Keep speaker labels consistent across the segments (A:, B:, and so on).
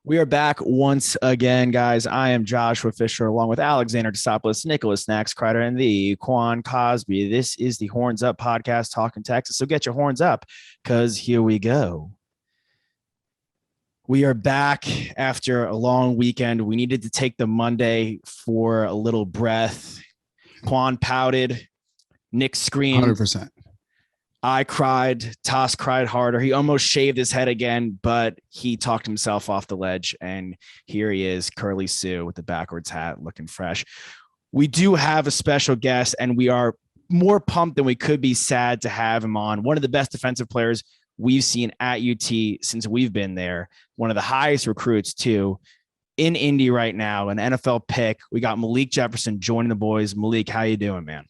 A: We are back once again, guys. I am Joshua Fisher, along with Alexander Desopoulos, Nicholas Nax Kreider, and the Quan Cosby. This is the Horns Up podcast, talking Texas. So get your horns up, because here we go. We are back after a long weekend. We needed to take the Monday for a little breath. Quan pouted. Nick screamed.
B: 100%.
A: I cried. Toss cried harder. He almost shaved his head again, but he talked himself off the ledge. And here he is, Curly Sue with the backwards hat, looking fresh. We do have a special guest, and we are more pumped than we could be sad to have him on. One of the best defensive players we've seen at UT since we've been there. One of the highest recruits, too, in Indy right now, an NFL pick. We got Malik Jefferson joining the boys. Malik, how you doing, man?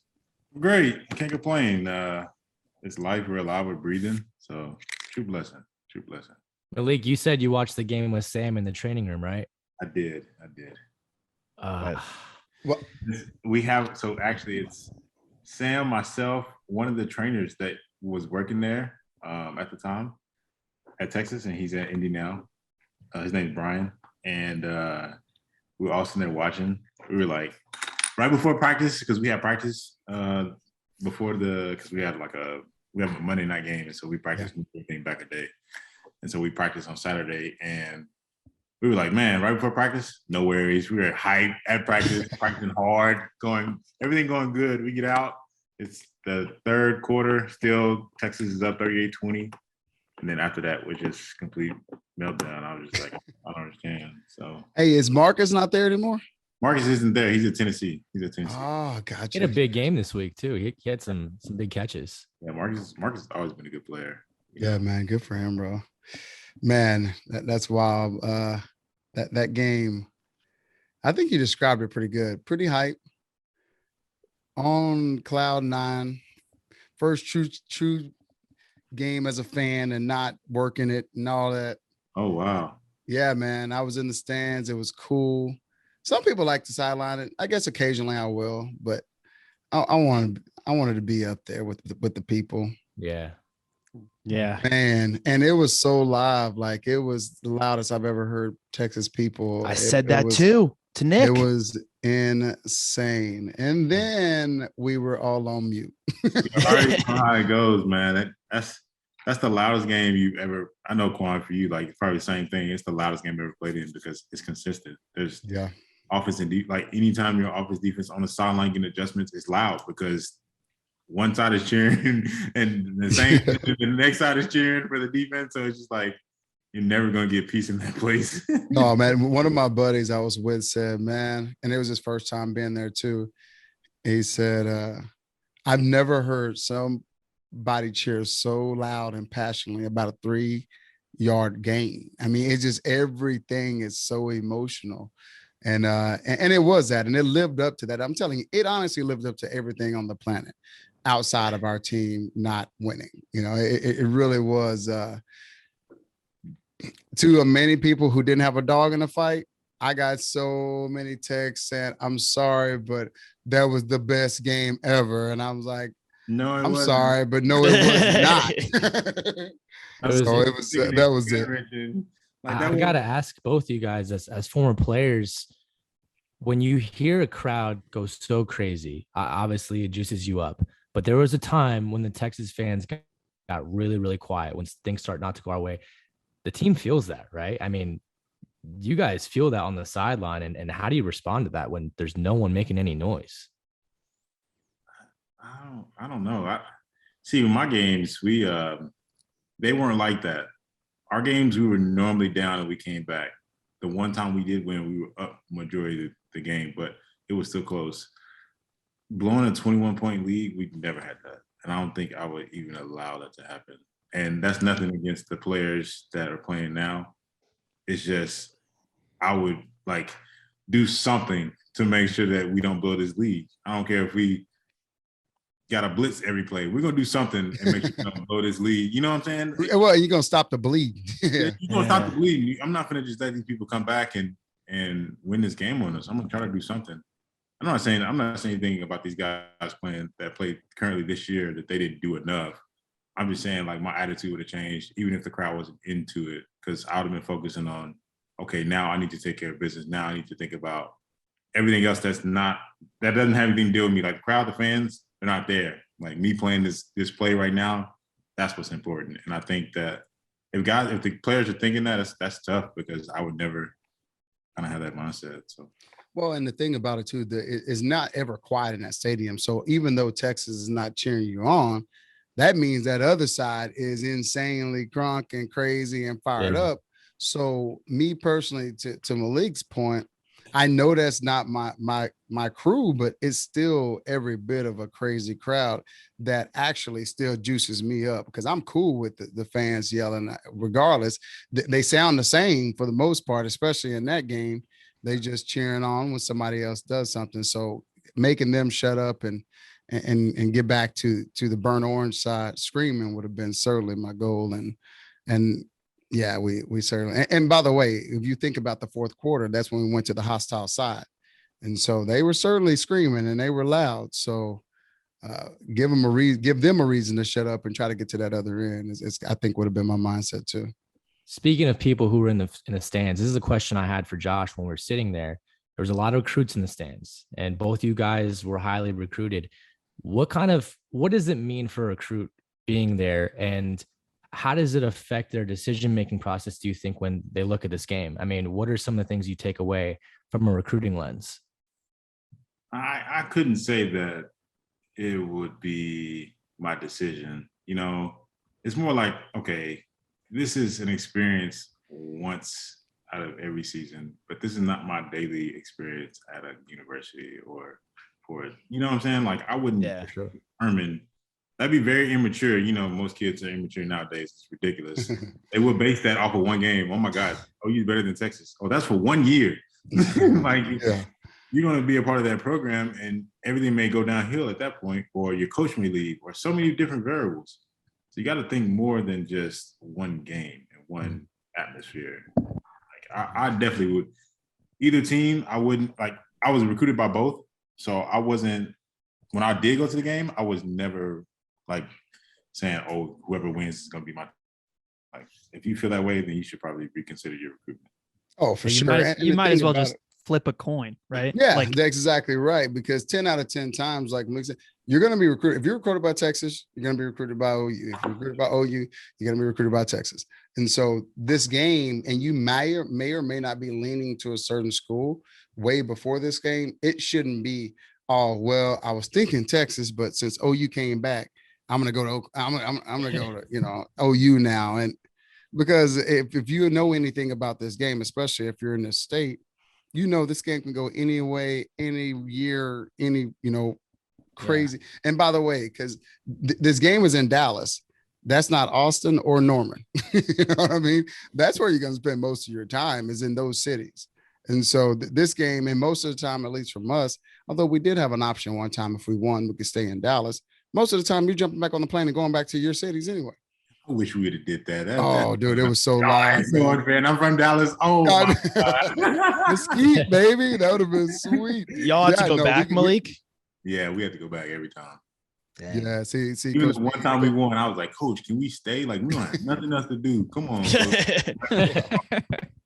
C: Great. Can't complain. It's life. We're alive. We're breathing. So true blessing. True blessing.
D: Malik, you said you watched the game with Sam in the training room, right?
C: I did.
D: Well,
C: we have. So actually, it's Sam, myself, one of the trainers that was working there at the time at Texas, and he's at Indy now. His name's Brian, and we were all sitting there watching. We were like, right before practice, because we had practice because we have a Monday night game, and so we practiced everything back a day, and so we practiced on Saturday, and we were like, man, right before practice, no worries. We were hyped at practice, practicing hard, everything going good. We get out, it's the third quarter, still Texas is up 38-20, and then after that, we're just complete meltdown. I was just like, I don't understand. So,
B: hey, is Marcus not there anymore?
C: Marcus isn't there. He's at Tennessee.
B: Oh, gotcha.
D: he had a big game this week too. He had some big catches.
C: Yeah, Marcus has always been a good player.
B: Yeah, man, good for him, bro. Man, that's wild. That game, I think you described it pretty good. Pretty hype. On cloud nine. First true game as a fan and not working it and all that.
C: Oh, wow.
B: Yeah, man. I was in the stands. It was cool. Some people like to sideline it. I guess occasionally I will, but I wanted to be up there with the people.
D: Yeah.
B: Man, and it was so live. Like, it was the loudest I've ever heard Texas people.
A: I said that too to Nick.
B: It was insane. And then we were all on mute.
C: How it goes, man. That's the loudest game you've ever. I know, Quan, for you, like, probably the same thing. It's the loudest game I've ever played in because it's consistent. There's offense and like anytime your offense defense on the sideline getting adjustments, it's loud because one side is cheering and the next side is cheering for the defense. So it's just like you're never gonna get peace in that place.
B: No, man. One of my buddies I was with said, man, and it was his first time being there too. He said, I've never heard somebody cheer so loud and passionately about a 3-yard gain. I mean, it's just everything is so emotional. And it was that, and it lived up to that. I'm telling you, it honestly lived up to everything on the planet outside of our team not winning. You know, it really was. To many people who didn't have a dog in the fight, I got so many texts saying, I'm sorry, but that was the best game ever. And I was like,
C: no,
B: I'm sorry, but no, it was not. So that was it.
D: Like, I gotta ask both you guys as former players, when you hear a crowd go so crazy, obviously it juices you up. But there was a time when the Texas fans got really, really quiet when things start not to go our way. The team feels that, right? I mean, you guys feel that on the sideline, and how do you respond to that when there's no one making any noise?
C: I don't know. See, in my games, they weren't like that. Our games, we were normally down and we came back. The one time we did win, we were up majority of the game, but it was still close. Blowing a 21-point lead, we've never had that. And I don't think I would even allow that to happen. And that's nothing against the players that are playing now. It's just I would, like, do something to make sure that we don't blow this lead. I don't care if we got to blitz every play. We're going to do something and make sure we don't blow this lead. You know what I'm saying?
B: Well, you're going to stop the bleed.
C: You're going to stop the bleed. I'm not going to just let these people come back and win this game on us. I'm going to try to do something. I'm not saying anything about these guys that played currently this year that they didn't do enough. I'm just saying, like, my attitude would have changed even if the crowd wasn't into it, because I would have been focusing on okay, now I need to take care of business. Now I need to think about everything else that doesn't have anything to do with me. Like the crowd, the fans, they're not there. Like me playing this play right now, that's what's important. And I think that if the players are thinking that, that's tough, because I would never kind of have that mindset. So.
B: Well, and the thing about it too, it's not ever quiet in that stadium. So even though Texas is not cheering you on, that means that other side is insanely drunk and crazy and fired up. So me personally, to Malik's point, I know that's not my crew, but it's still every bit of a crazy crowd that actually still juices me up, because I'm cool with the fans yelling regardless. They sound the same for the most part, especially in that game. They just cheering on when somebody else does something. So making them shut up and get back to the burnt orange side screaming would have been certainly my goal. And yeah, we certainly, and by the way, if you think about the fourth quarter, that's when we went to the hostile side. And so they were certainly screaming and they were loud. So give them a reason to shut up and try to get to that other end. I think would have been my mindset too.
D: Speaking of people who were in the stands, this is a question I had for Josh when we were sitting there. There was a lot of recruits in the stands, and both you guys were highly recruited. What does it mean for a recruit being there, and how does it affect their decision-making process, do you think, when they look at this game? I mean, what are some of the things you take away from a recruiting lens?
C: I couldn't say that it would be my decision. You know, it's more like, okay, this is an experience once out of every season, but this is not my daily experience at a university or for it. You know what I'm saying? Like I wouldn't determine. That'd be very immature. You know, most kids are immature nowadays. It's ridiculous. They would base that off of one game. Oh my God, OU's better than Texas. Oh, that's for 1 year. Like you're going to be a part of that program, and everything may go downhill at that point, or your coach may leave, or so many different variables. So you got to think more than just one game and one atmosphere. Like I definitely would. Either team, I wouldn't like. I was recruited by both, so I wasn't. When I did go to the game, I was never like saying, "Oh, whoever wins is going to be my." Like, if you feel that way, then you should probably reconsider your recruitment.
B: Oh, for sure.
E: You might as well just flip a coin, right?
B: Yeah, like, that's exactly right. Because 10 out of 10 times, like Malik said, you're going to be recruited. If you're recruited by Texas, you're going to be recruited by OU. If you're recruited by OU, you're going to be recruited by Texas. And so this game, and you may or may not be leaning to a certain school way before this game, it shouldn't be, oh, well, I was thinking Texas, but since OU came back, I'm going to go to OU now. And because if you know anything about this game, especially if you're in this state, you know this game can go any way, any year, crazy. Yeah. And by the way, because this game is in Dallas, that's not Austin or Norman. You know what I mean? That's where you're going to spend most of your time, is in those cities. And so this game, and most of the time, at least from us, although we did have an option one time, if we won, we could stay in Dallas. Most of the time, you're jumping back on the plane and going back to your cities anyway.
C: I wish we would have did that.
B: Dude, it was so loud.
C: Man, I'm from Dallas. Oh, my God.
B: Mesquite, baby. That would have been sweet.
A: Y'all have to go back, Malik?
C: Yeah, we had to go back every time.
B: Damn. Yeah, see.
C: Even Coach, one time we won, I was like, Coach, can we stay? Like, we don't have nothing else to do. Come on.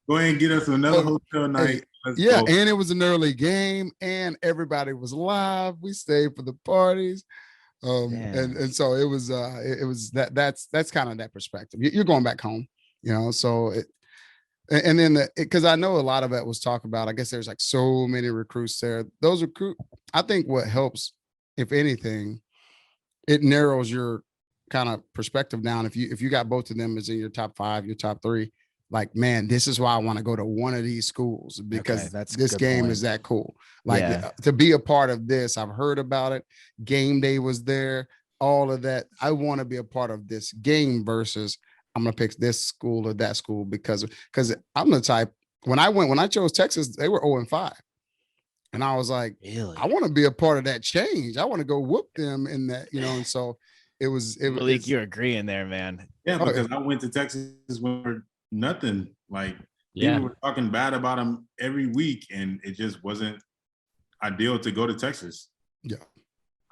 C: Go ahead and get us another hotel night.
B: Go. And it was an early game, and everybody was live. We stayed for the parties. And so it was that's kind of that perspective. You're going back home, so and then because I know a lot of it was talked about, I guess there's like so many recruits there. I think what helps, if anything, it narrows your kind of perspective down. If you got both of them as in your top 5, your top 3, like, man, this is why I want to go to one of these schools, because this game is that cool. Like to be a part of this, I've heard about it. Game day was there, all of that. I want to be a part of this game versus I'm going to pick this school or that school because I'm the type, when I chose Texas, they were 0-5. And I was like, really? I want to be a part of that change. I want to go whoop them in that, and so it was.
A: Malik, you're agreeing there, man.
C: Yeah, because I went to Texas when we're nothing. Like, people were talking bad about him every week, and it just wasn't ideal to go to Texas.
B: Yeah.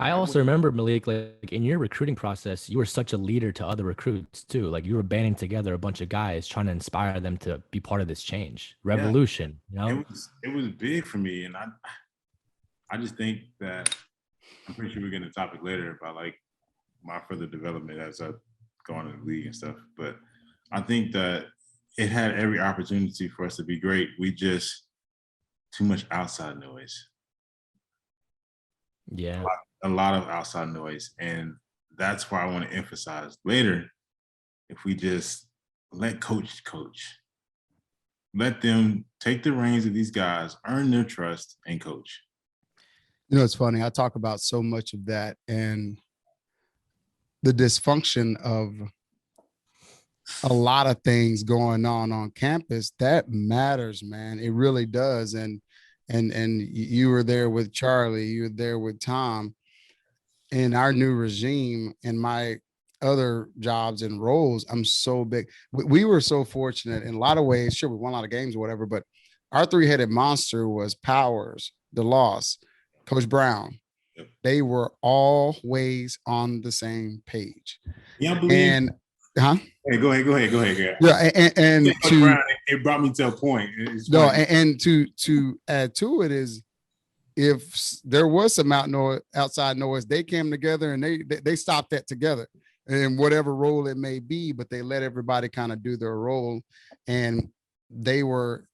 D: I also remember, Malik, like in your recruiting process, you were such a leader to other recruits too. Like you were banding together a bunch of guys trying to inspire them to be part of this change, revolution.
C: It was big for me, and I just think that I'm pretty sure we're getting a topic later about like my further development as I go on in the league and stuff. But I think that it had every opportunity for us to be great. We just too much outside noise.
D: Yeah.
C: A lot of outside noise. And that's why I want to emphasize later, if we just let coach, let them take the reins of these guys, earn their trust, and coach.
B: You know, it's funny. I talk about so much of that and the dysfunction of a lot of things going on campus. That matters, man. It really does. And you were there with Charlie, you were there with Tom. In our new regime and my other jobs and roles, I'm so big. We were so fortunate in a lot of ways. Sure, we won a lot of games or whatever, but our three-headed monster was Powers, DeLoss, Coach Brown.
C: Yep.
B: They were always on the same page.
C: Yeah, I believe. Hey, go ahead.
B: Yeah, and
C: to Brown, it brought me to a point.
B: And to add to it is, if there was some outside noise, they came together and they stopped that together in whatever role it may be, but they let everybody kind of do their role, and they were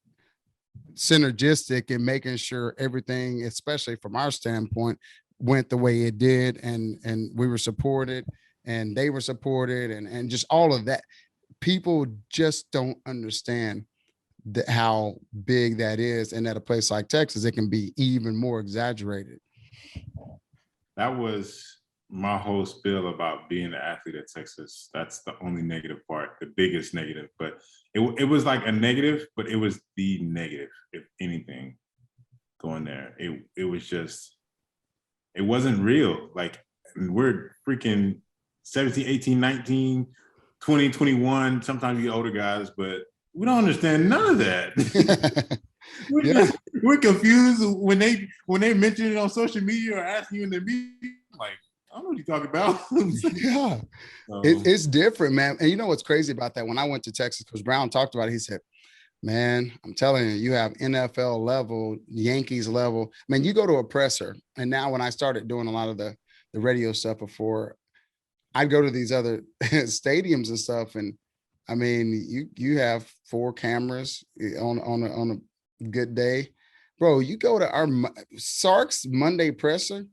B: synergistic in making sure everything, especially from our standpoint, went the way it did, and we were supported and they were supported, and just all of that. People just don't understand how big that is, and at a place like Texas, it can be even more exaggerated.
C: That was my whole spiel about being an athlete at Texas. That's the only negative part, the biggest negative. But it was like a negative, but it was the negative, if anything, going there. It was just, it wasn't real. Like, we're freaking 17, 18, 19, 20, 21. Sometimes you get older guys, but we don't understand none of that. We're confused when they mention it on social media or ask you in the meeting. Like, I don't know what you're talking about.
B: Yeah, it's different, man. And you know what's crazy about that? When I went to Texas, because Brown talked about it, he said, "Man, I'm telling you, you have NFL level, Yankees level. Man, you go to a presser." And now, when I started doing a lot of the radio stuff before, I'd go to these other stadiums and stuff, and I mean, you have 4 cameras on a good day, bro. You go to our Sark's Monday presser,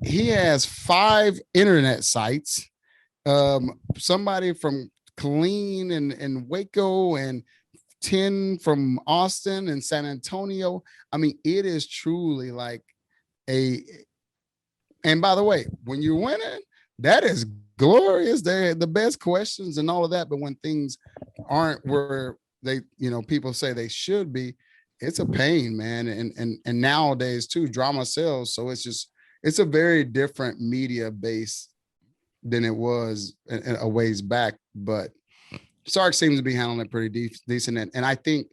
B: he has 5 internet sites, somebody from Killeen and Waco, and 10 from Austin and San Antonio. I mean, it is truly like and by the way, when you're winning, that is glorious. They're the best questions and all of that. But when things aren't where they, people say they should be, it's a pain, man. And nowadays too, drama sells. So it's a very different media base than it was a ways back. But Sark seems to be handling it pretty decent. And I think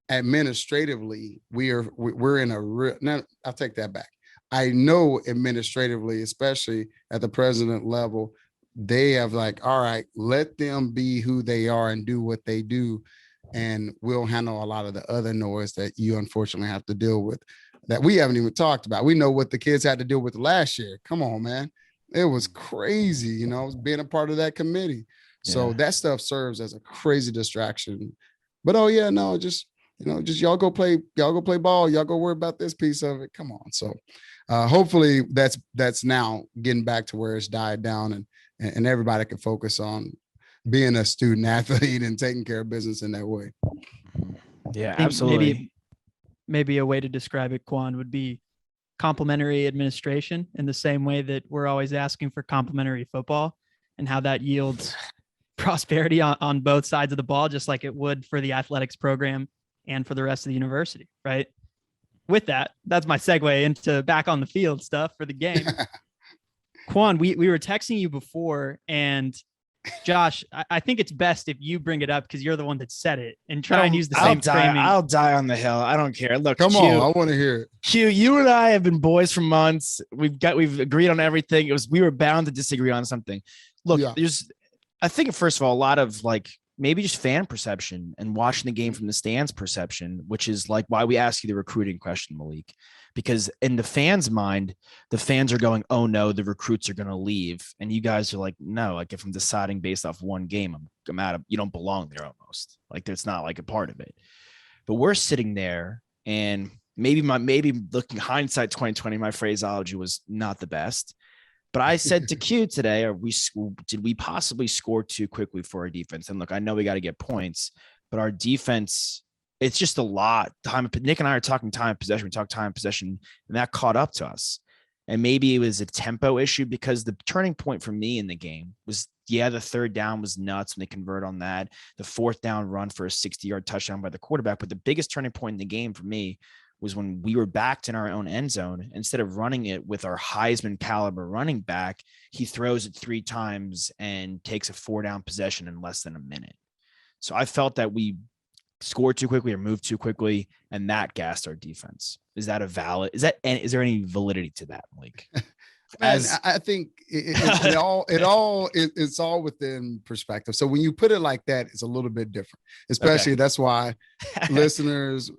B: administratively, we're in a real, no, I'll take that back. I know administratively, especially at the president level, they have like, all right, let them be who they are and do what they do. And we'll handle a lot of the other noise that you unfortunately have to deal with that we haven't even talked about. We know what the kids had to deal with last year. Come on, man. It was crazy, being a part of that committee. Yeah. So that stuff serves as a crazy distraction. But just y'all go play ball. Y'all go worry about this piece of it. Come on. So hopefully that's now getting back to where it's died down and everybody can focus on being a student athlete and taking care of business in that way.
A: Yeah, absolutely.
E: Maybe a way to describe it, Quan, would be complimentary administration, in the same way that we're always asking for complimentary football, and how that yields prosperity on both sides of the ball, just like it would for the athletics program and for the rest of the university, right? With that's my segue into back on the field stuff for the game. Quan, we were texting you before, and Josh, I think it's best if you bring it up because you're the one that said it and try and use the same framing.
A: I'll die on the hill. I don't care. Look,
B: come on, I want to hear it.
A: Q, you and I have been boys for months. We've agreed on everything. We were bound to disagree on something. Look, I think first of all, a lot of like maybe just fan perception and watching the game from the stands perception, which is like why we ask you the recruiting question, Malik. Because in the fans' mind, the fans are going, oh no, the recruits are going to leave. And you guys are like, no, like if I'm deciding based off one game, I'm out of, you don't belong there almost. Like it's not like a part of it. But we're sitting there and maybe looking hindsight 2020, my phraseology was not the best. But I said to Q today, did we possibly score too quickly for our defense? And look, I know we got to get points, but our defense, it's just a lot. Nick and I are talking time of possession. We talk time of possession, and that caught up to us. And maybe it was a tempo issue because the turning point for me in the game was, the third down was nuts when they convert on that. The fourth down run for a 60-yard touchdown by the quarterback. But the biggest turning point in the game for me was when we were backed in our own end zone. Instead of running it with our Heisman caliber running back, he throws it 3 times and takes a 4-down possession in less than a minute. So I felt that we scored too quickly or moved too quickly, and that gassed our defense. Is there any validity to that, Malik?
B: I think it's all within perspective. So when you put it like that, it's a little bit different, especially that's why listeners,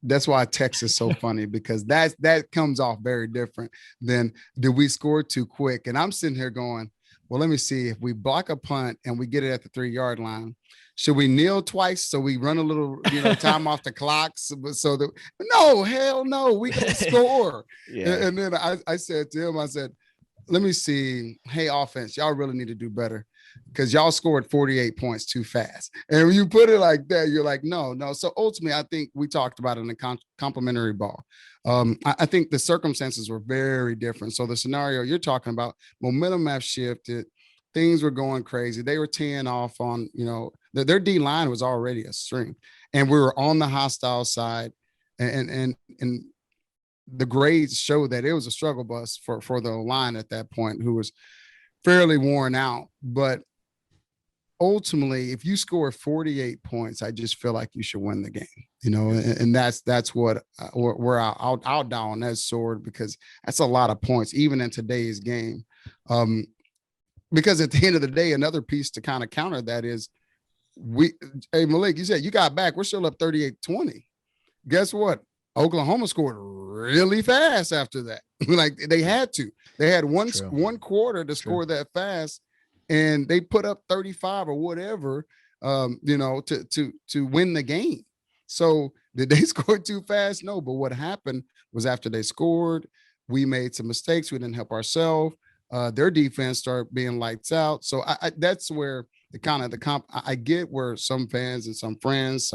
B: that's why text is so funny, because that comes off very different than did we score too quick? And I'm sitting here going, well, let me see, if we block a punt and we get it at the 3-yard line, should we kneel twice so we run a little, time off the clock? So that no, hell no, we can score. And then I said to him, I said, let me see. Hey, offense, y'all really need to do better because y'all scored 48 points too fast. And when you put it like that, you're like, no. So ultimately, I think we talked about it in the complimentary ball. I think the circumstances were very different. So the scenario you're talking about, momentum have shifted. Things were going crazy. They were teeing off on, their D line was already a strength, and we were on the hostile side, and the grades show that it was a struggle bus for the line at that point, who was fairly worn out. But ultimately, if you score 48 points, I just feel like you should win the game, and that's what where I'll die on that sword, because that's a lot of points, even in today's game. Because at the end of the day, another piece to kind of counter that is hey, Malik, you said you got back. We're still up 38-20. Guess what? Oklahoma scored really fast after that. Like they had to. They had one quarter to score that fast, and they put up 35 or whatever, to win the game. So did they score too fast? No. But what happened was after they scored, we made some mistakes. We didn't help ourselves. Their defense started being lights out. So that's where I get where some fans and some friends,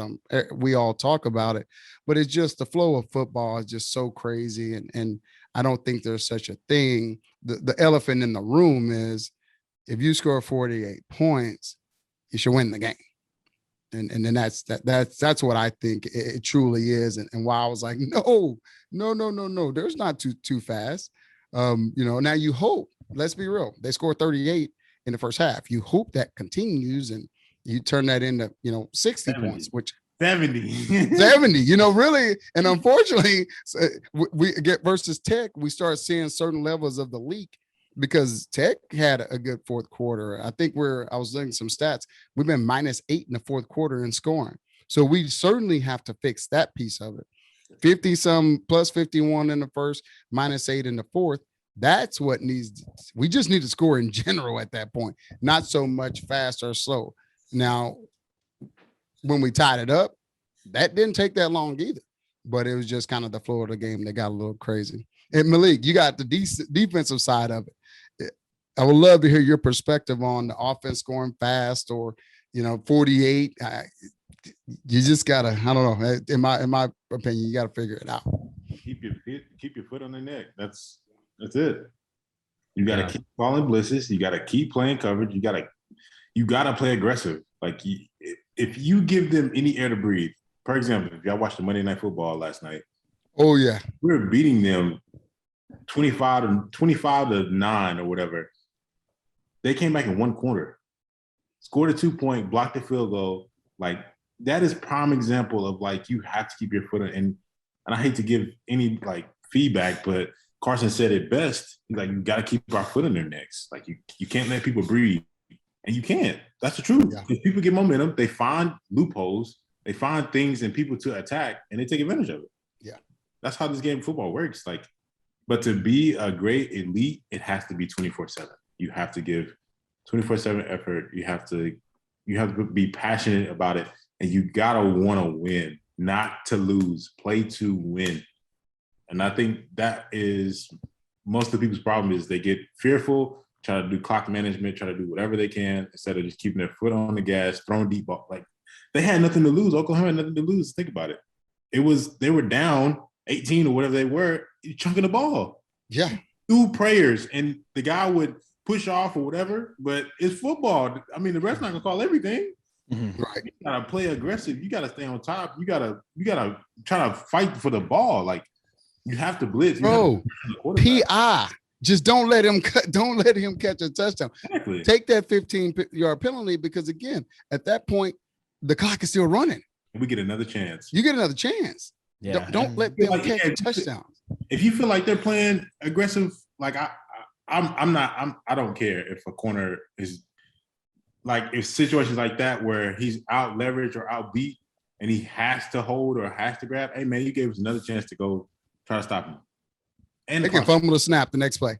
B: we all talk about it, but it's just the flow of football is just so crazy. And I don't think there's such a thing. The elephant in the room is if you score 48 points, you should win the game. And then that's what I think it truly is. And why I was like, no, there's not too fast. Now you hope, let's be real, they scored 38 in the first half. You hope that continues and you turn that into, 60 points, which
C: 70,
B: really. And unfortunately, we get versus Tech, we start seeing certain levels of the leak because Tech had a good fourth quarter. I think I was looking at some stats. We've been -8 in the fourth quarter in scoring. So we certainly have to fix that piece of it. 50 some plus 51 in the first, -8 in the fourth. That's what we just need to score in general at that point, not so much fast or slow. Now, when we tied it up, that didn't take that long either, but it was just kind of the flow of the game that got a little crazy. And Malik, you got the defensive side of it. I would love to hear your perspective on the offense scoring fast or, 48. You just gotta, I don't know. In my opinion, you gotta figure it out.
C: Keep your foot on the neck. That's it. You got to keep calling blitzes. You got to keep playing coverage. You got to play aggressive. Like if you give them any air to breathe, for example, if y'all watched the Monday Night Football last night.
B: Oh yeah.
C: We were beating them 25 to 9 or whatever. They came back in one quarter scored a 2-point, blocked the field goal. Like, that is prime example of, like, you have to keep your foot on. And I hate to give any, like, feedback, but Carson said it best. He's like, you got to keep our foot in their necks. Like, you can't let people breathe. And you can't. That's the truth.
B: Yeah.
C: If people get momentum, they find loopholes, they find things and people to attack, and they take advantage of it.
B: Yeah.
C: That's how this game of football works. Like, but to be a great elite, it has to be 24/7. You have to give 24/7 effort. You have to be passionate about it, and you gotta want to win, not to lose. Play to win. And I think that is most of the people's problem is they get fearful, try to do clock management, try to do whatever they can instead of just keeping their foot on the gas, throwing deep ball. Like, they had nothing to lose. Oklahoma had nothing to lose. Think about it. They were down 18 or whatever they were, chunking the ball.
B: Yeah.
C: 2 prayers, and the guy would push off or whatever, but it's football. I mean, the ref's not gonna call everything.
B: Mm-hmm. Right.
C: You gotta play aggressive. You gotta stay on top. You gotta try to fight for the ball. Like, you have to blitz.
B: Bro, PI. Just don't let him catch a touchdown.
C: Exactly.
B: Take that 15-yard penalty because, again, at that point, the clock is still running.
C: We get another chance.
B: You get another chance.
A: Yeah.
B: Don't let them catch touchdowns.
C: If you feel like they're playing aggressive, like I don't care if a corner is like, if situations like that where he's out leveraged or out beat and he has to hold or has to grab, hey man, you gave us another chance to go try to stop him. And
B: they can fumble the snap the next play.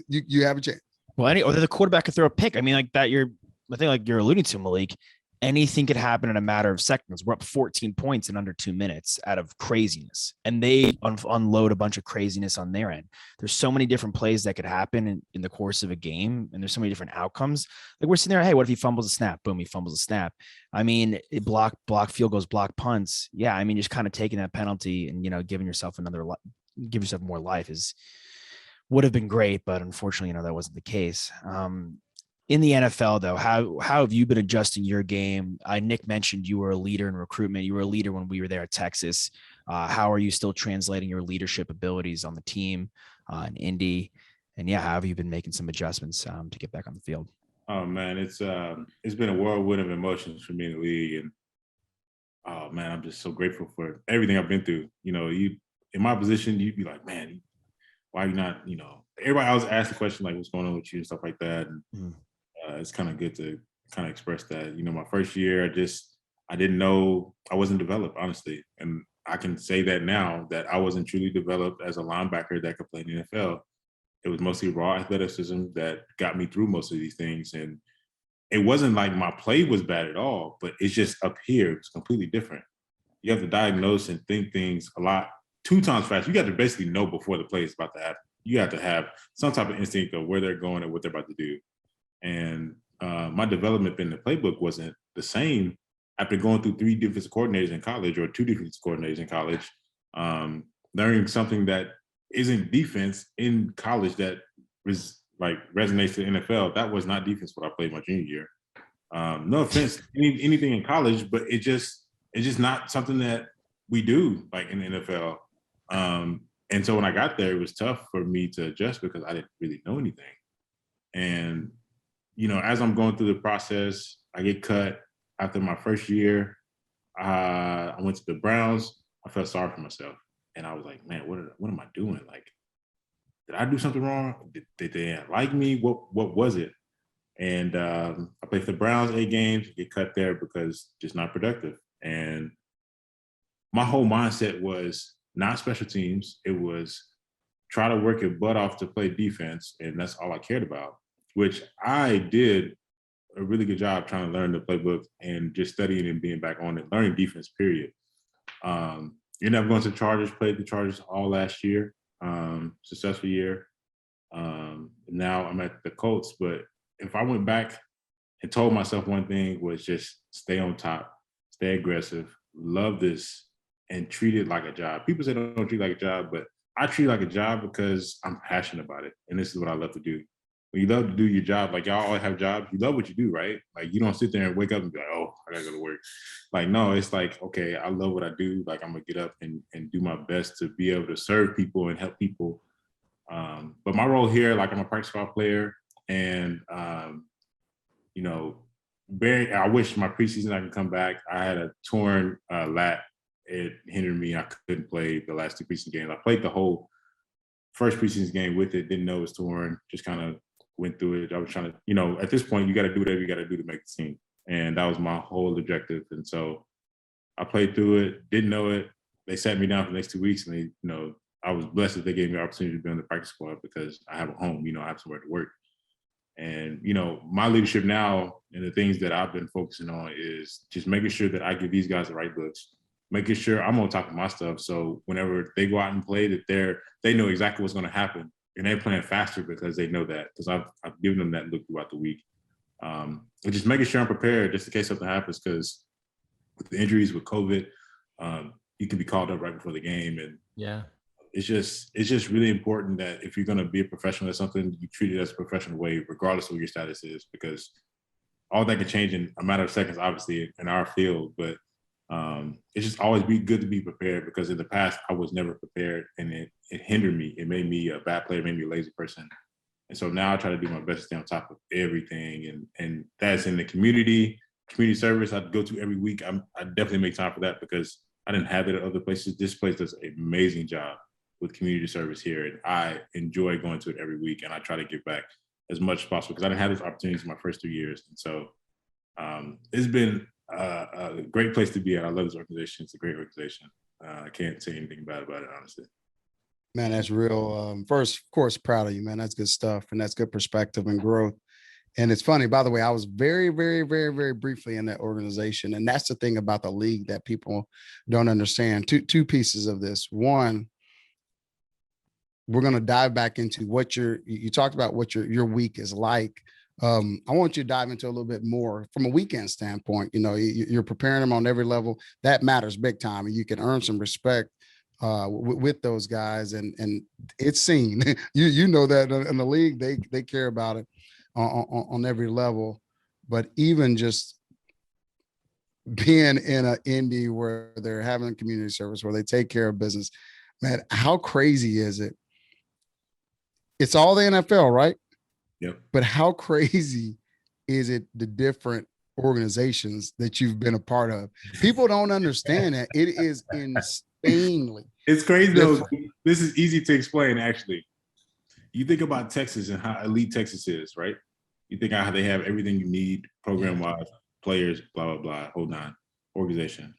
B: you have a chance.
A: Well, or the quarterback could throw a pick. I mean, like that. I think like you're alluding to, Malik. Anything could happen in a matter of seconds. We're up 14 points in under 2 minutes out of craziness, and they unload a bunch of craziness on their end. There's so many different plays that could happen in the course of a game, and there's so many different outcomes. Like, we're sitting there, hey, what if he fumbles a snap? Boom, he fumbles a snap. I mean, block field goals, block punts. Yeah, I mean, just kind of taking that penalty and giving yourself more life would have been great, but unfortunately, that wasn't the case. In the NFL, though, how have you been adjusting your game? Nick mentioned you were a leader in recruitment. You were a leader when we were there at Texas. How are you still translating your leadership abilities on the team in Indy? And yeah, how have you been making some adjustments to get back on the field?
C: Oh man, it's been a whirlwind of emotions for me in the league, and oh man, I'm just so grateful for everything I've been through. You in my position, you'd be like, man, why are you not? Everybody else asked the question like, what's going on with you and stuff like that. And it's kind of good to kind of express that. My first year, I didn't know, I wasn't developed, honestly. And I can say that now, that I wasn't truly developed as a linebacker that could play in the NFL. It was mostly raw athleticism that got me through most of these things. And it wasn't like my play was bad at all, but it's just up here, it's completely different. You have to diagnose and think things 2 times fast. You got to basically know before the play is about to happen. You have to have some type of instinct of where they're going and what they're about to do. And my development in the playbook wasn't the same after going through 3 defensive coordinators in college or 2 defensive coordinators in college. Learning something that isn't defense in college that was like resonates to the NFL. That was not defense what I played my junior year. No offense, anything in college, but it's just not something that we do like in the NFL. And so when I got there, it was tough for me to adjust because I didn't really know anything. And as I'm going through the process, I get cut after my first year. I went to the Browns. I felt sorry for myself. And I was like, man, what am I doing? Like, did I do something wrong? Did they not like me? What was it? And I played for the Browns 8 games, get cut there because just not productive. And my whole mindset was not special teams. It was try to work your butt off to play defense. And that's all I cared about, which I did a really good job trying to learn the playbook and just studying and being back on it, learning defense, period. Ended up going to the Chargers, played the Chargers all last year, successful year. Now I'm at the Colts, but if I went back and told myself one thing was just stay on top, stay aggressive, love this, and treat it like a job. People say don't treat it like a job, but I treat it like a job because I'm passionate about it. And this is what I love to do. When you love to do your job, like y'all all have jobs, you love what you do, right? Like you don't sit there and wake up and be like, oh, I gotta go to work. Like, no, it's like, okay, I love what I do. Like I'm gonna get up and do my best to be able to serve people and help people. But my role here, like I'm a practice squad player and, I wish my preseason I could come back. I had a torn lat. It hindered me. I couldn't play the last 2 preseason games. I played the whole first preseason game with it. Didn't know it was torn. Just kind of went through it. I was trying to, at this point, you got to do whatever you got to do to make the team. And that was my whole objective. And so I played through it. Didn't know it. They sat me down for the next 2 weeks, and I was blessed that they gave me the opportunity to be on the practice squad because I have a home. I have somewhere to work. And, my leadership now and the things that I've been focusing on is just making sure that I give these guys the right looks, making sure I'm on top of my stuff. So whenever they go out and play, that they know exactly what's going to happen. And they're playing faster because they know that, because I've given them that look throughout the week. And just making sure I'm prepared just in case something happens, because with the injuries, with COVID, you can be called up right before the game. And
D: yeah,
C: it's just really important that if you're going to be a professional at something, you treat it as a professional way, regardless of what your status is, because all that can change in a matter of seconds, obviously, in our field. But it's just always be good to be prepared, because in the past, I was never prepared, and it hindered me. It made me a bad player, made me a lazy person. And so now I try to do my best to stay on top of everything. And that's in the community service I go to every week. I definitely make time for that, because I didn't have it at other places. This place does an amazing job with community service here. And I enjoy going to it every week. And I try to give back as much as possible, because I didn't have those opportunities in my first 3 years. And so it's been a great place to be at. I love this organization. It's a great organization. I can't say anything bad about it, honestly.
B: Man, that's real. First, of course, proud of you, man. That's good stuff. And that's good perspective and growth. And it's funny, by the way, I was very, very, very, very briefly in that organization. And that's the thing about the league that people don't understand. Two pieces of this. One, we're going to dive back into what you talked about what your week is like. I want you to dive into a little bit more from a weekend standpoint. You're preparing them on every level. That matters big time. And you can earn some respect with those guys. And it's seen, you know that in the league, they care about it on every level. But even just being in an indie where they're having community service, where they take care of business, man, how crazy is it? It's all the NFL, right?
C: Yep.
B: But how crazy is it, the different organizations that you've been a part of? People don't understand that. It is insanely.
C: It's crazy though. This is easy to explain, actually. You think about Texas and how elite Texas is, right? You think how they have everything you need, program-wise, players, blah, blah, blah, whole nine, organization.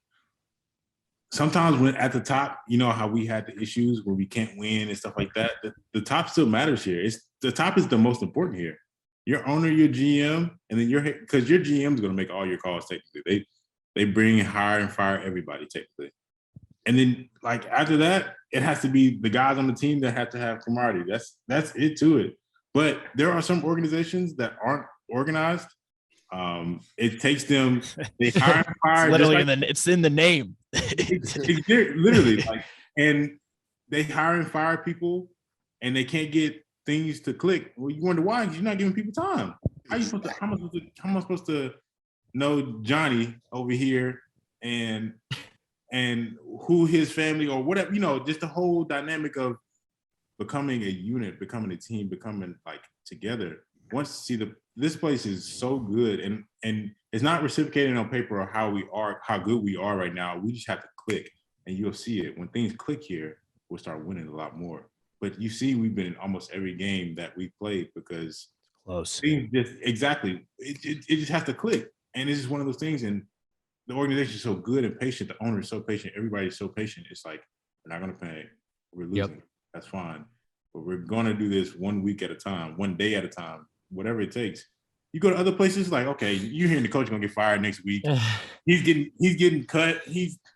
C: Sometimes when at the top, how we had the issues where we can't win and stuff like that, the top still matters here. The top is the most important here. Your owner, your GM, and then because your GM is going to make all your calls technically. They bring, hire, and fire everybody technically. And then like after that, it has to be the guys on the team that have to have camaraderie. That's it to it. But there are some organizations that aren't organized. It takes them, they hire and fire.
A: It's literally it's in the name.
C: It's literally and they hire and fire people, and they can't get things to click. Well, you wonder why? Because you're not giving people time. How am I supposed to know Johnny over here and who his family or whatever, just the whole dynamic of becoming a unit, becoming a team, becoming together. This place is so good, and it's not reciprocating on paper or how good we are right now. We just have to click, and you'll see it. When things click here, we'll start winning a lot more. But you see, we've been in almost every game that we played because
A: close.
C: Things just exactly. It just has to click, and it's just one of those things. And the organization is so good and patient. The owner is so patient. Everybody's so patient. It's like, we're not going to pay. We're losing. Yep. That's fine. But we're going to do this 1 week at a time, 1 day at a time, whatever it takes. You go to other places, okay, you're hearing the coach going to get fired next week. He's getting cut.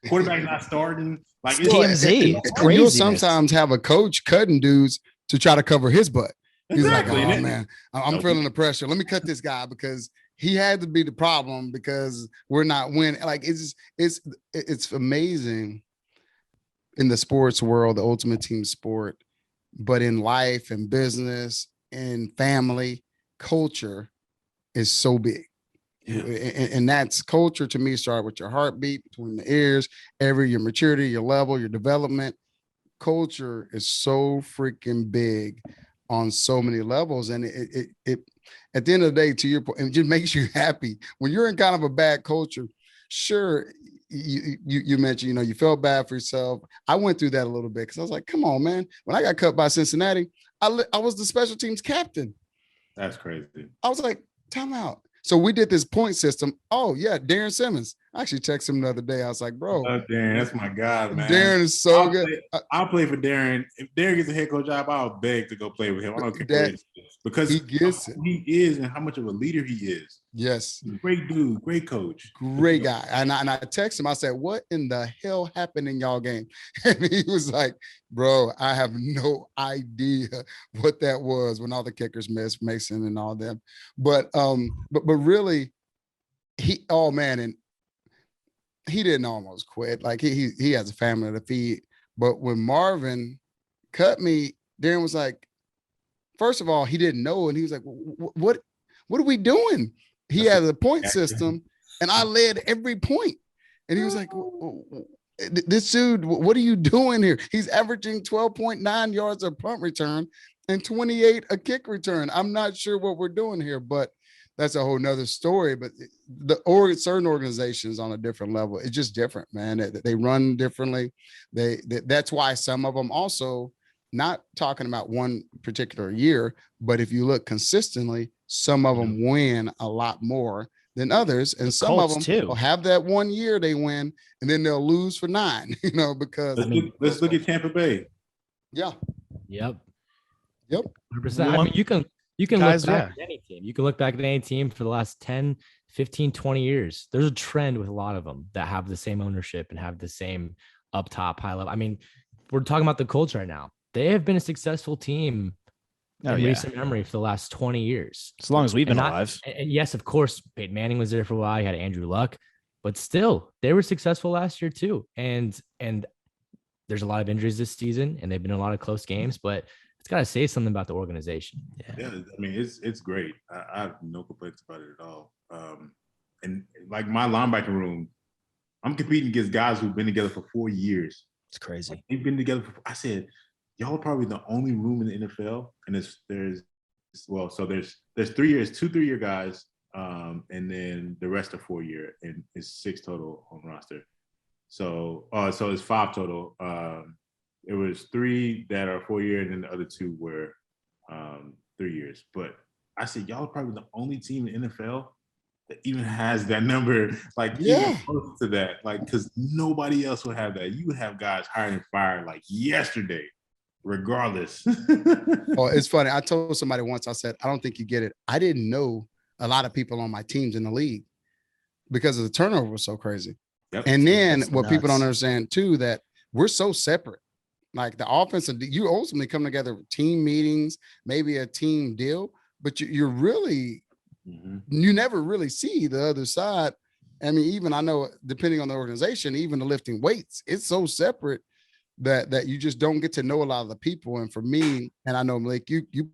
C: Quarterback's not starting.
A: It's TMZ. It's crazy.
B: You'll sometimes have a coach cutting dudes to try to cover his butt.
C: Exactly.
B: He's like, oh man, I'm feeling the pressure. Let me cut this guy because he had to be the problem because we're not winning. It's amazing in the sports world, the ultimate team sport, but in life and business and family, culture is so big. Yeah. And that's culture to me. Start with your heartbeat between the ears, your maturity, your level, your development. Culture is so freaking big on so many levels. And at the end of the day, to your point, it just makes you happy when you're in kind of a bad culture. Sure, you mentioned, you know, you felt bad for yourself. I went through that a little bit because I was like, come on, man. When I got cut by Cincinnati, I was the special teams captain.
C: That's crazy.
B: I was like, time out. So we did this point system. Oh, yeah, Darren Simmons. I actually texted him the other day. I was like, bro.
C: Darren, that's my guy, man.
B: Darren is so good.
C: I'll play for Darren. If Darren gets a head coach job, I'll beg to go play with him. I don't care where he is. Because
B: he gets it.
C: He is and how much of a leader he is.
B: Yes.
C: Great dude, great coach.
B: Great guy. And I texted him. I said, what in the hell happened in y'all game? And he was like, bro, I have no idea what that was when all the kickers missed, Mason and all them. But really, and he didn't almost quit. Like he has a family to feed. But when Marvin cut me, Darren was like, first of all, he didn't know. And he was like, what are we doing? He had a point system and I led every point. And he was like, this dude, what are you doing here? He's averaging 12.9 yards a punt return and 28 a kick return. I'm not sure what we're doing here, but that's a whole nother story. But certain organizations on a different level, it's just different, man. They run differently. That's why some of them also, not talking about one particular year, but if you look consistently, some of them win a lot more than others. And some
A: Colts
B: of them will have that 1 year they win and then they'll lose for 9, you know, because
C: let's look at Tampa Bay.
B: Yeah.
D: Yep.
A: 100%.
D: I mean, you can
A: guys,
D: look back at any team. You can look back at any team for the last 10, 15, 20 years. There's a trend with a lot of them that have the same ownership and have the same up top high level. I mean, we're talking about the Colts right now. They have been a successful team in recent memory for the last 20 years.
A: As long as we've been alive.
D: And yes, of course, Peyton Manning was there for a while. You had Andrew Luck, but still, they were successful last year too. And there's a lot of injuries this season, and they've been in a lot of close games, but it's got to say something about the organization.
C: Yeah, I mean, it's great. I have no complaints about it at all. And like my linebacker room, I'm competing against guys who've been together for 4 years.
A: It's crazy.
C: Like, they've been together I said, y'all are probably the only room in the NFL, and there's 3 years, 2 3-year guys, and then the rest are 4-year, and it's 6 total on roster. So it's 5 total. It was 3 that are 4-year, and then the other 2 were 3 years. But I said, y'all are probably the only team in the NFL that even has that number, like even close to that, like because nobody else would have that. You would have guys hired and fired like yesterday, regardless.
B: Oh, it's funny. I told somebody once, I said, I don't think you get it. I didn't know a lot of people on my teams in the league because of the turnover was so crazy.
C: Yep.
B: And then what people don't understand too, that we're so separate. Like the offense, you ultimately come together with team meetings, maybe a team deal, but you're really, you never really see the other side. I mean, even I know, depending on the organization, even the lifting weights, it's so separate that you just don't get to know a lot of the people. And for me, and I know Malik, you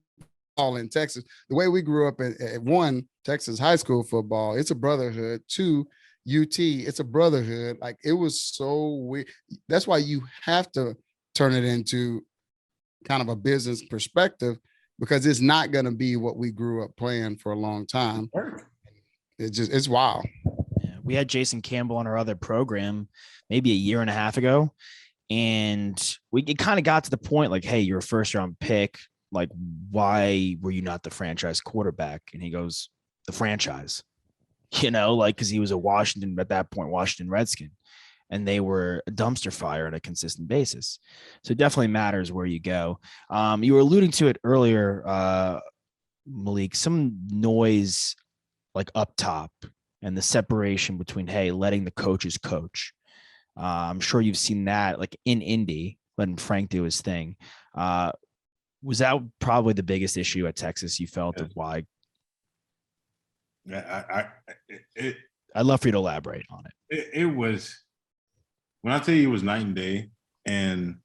B: all in Texas, the way we grew up at 1, Texas high school football, it's a brotherhood. 2, UT, it's a brotherhood. Like it was so weird. That's why you have to turn it into kind of a business perspective, because it's not going to be what we grew up playing for a long time. It's wild.
A: Yeah, we had Jason Campbell on our other program maybe a year and a half ago. And it kind of got to the point like, hey, you're a first round pick. Like, why were you not the franchise quarterback? And he goes, the franchise, like, because he was at that point, Washington Redskin. And they were a dumpster fire on a consistent basis. So it definitely matters where you go. You were alluding to it earlier, Malik, some noise like up top and the separation between, hey, letting the coaches coach. I'm sure you've seen that like in Indy, letting Frank do his thing. Was that probably the biggest issue at Texas you felt of why?
C: Yeah,
A: I'd love for you to elaborate on it.
C: It was, when I tell you it was night and day, and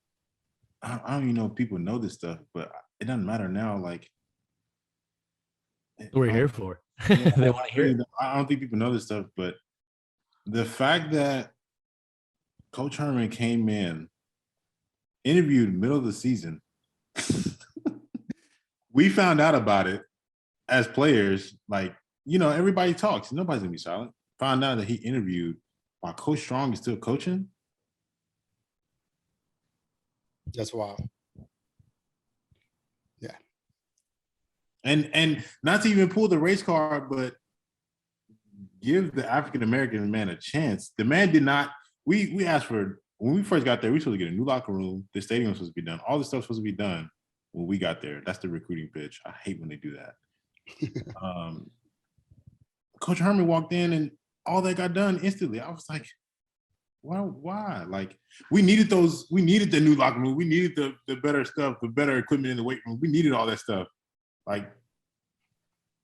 C: I don't even know if people know this stuff, but it doesn't matter now. Like,
D: we're here for.
C: Yeah,
D: they want to hear it.
C: I don't think people know this stuff, but the fact that Coach Herman came in, interviewed middle of the season, we found out about it as players, like, everybody talks. Nobody's gonna be silent. Found out that he interviewed while Coach Strong is still coaching.
B: That's wild. Yeah.
C: And not to even pull the race card, but give the African American man a chance. The man did not. We asked for, when we first got there, we were supposed to get a new locker room. The stadium was supposed to be done. All the stuff was supposed to be done when we got there. That's the recruiting pitch. I hate when they do that. Coach Herman walked in and all that got done instantly. I was like, why? Like, we needed those. We needed the new locker room. We needed the better stuff, the better equipment in the weight room. We needed all that stuff. Like,